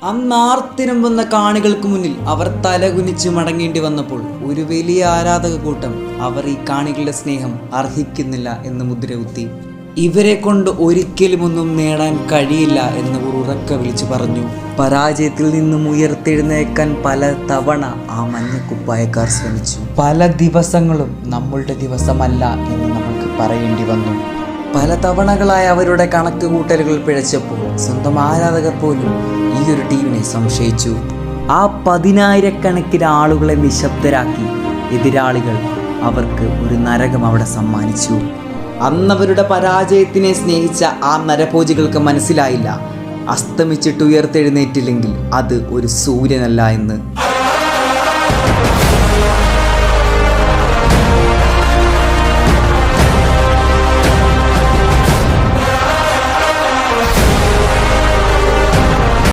അന്നാർത്തിരമ്പുന്ന കാണികൾക്ക് മുന്നിൽ അവർ തലകുനിച്ച് മടങ്ങേണ്ടി വന്നപ്പോൾ ഒരു വലിയ ആരാധക കൂട്ടം അവർ ഈ കാണികളുടെ സ്നേഹം അർഹിക്കുന്നില്ല എന്ന് മുദ്രകുത്തി. ഇവരെ കൊണ്ട് ഒരിക്കലും ഒന്നും നേടാൻ കഴിയില്ല എന്ന് ഉറക്കെ വിളിച്ചു പറഞ്ഞു. പരാജയത്തിൽ നിന്നും ഉയർത്തെഴുന്നേക്കാൻ പല തവണ ആ മഞ്ഞക്കുപ്പായക്കാർ ശ്രമിച്ചു. പല ദിവസങ്ങളും നമ്മളുടെ ദിവസമല്ല എന്ന് നമുക്ക് പറയേണ്ടി വന്നു. പല തവണകളായി അവരുടെ കണക്ക് കൂട്ടലുകൾ പിഴച്ചപ്പോൾ സ്വന്തം ആരാധകർ പോലും ഈ ഒരു ടീമിനെ സംശയിച്ചു. ആ 10,000-കണക്കിന് ആളുകളെ നിശബ്ദരാക്കി എതിരാളികൾ അവർക്ക് ഒരു നരകം അവിടെ സമ്മാനിച്ചു. അന്നവരുടെ പരാജയത്തിനെ സ്നേഹിച്ച ആ നരഭോജികൾക്ക് മനസ്സിലായില്ല, അസ്തമിച്ചിട്ട് ഉയർത്തെഴുന്നേറ്റില്ലെങ്കിൽ അത് ഒരു സൂര്യനല്ല എന്ന്.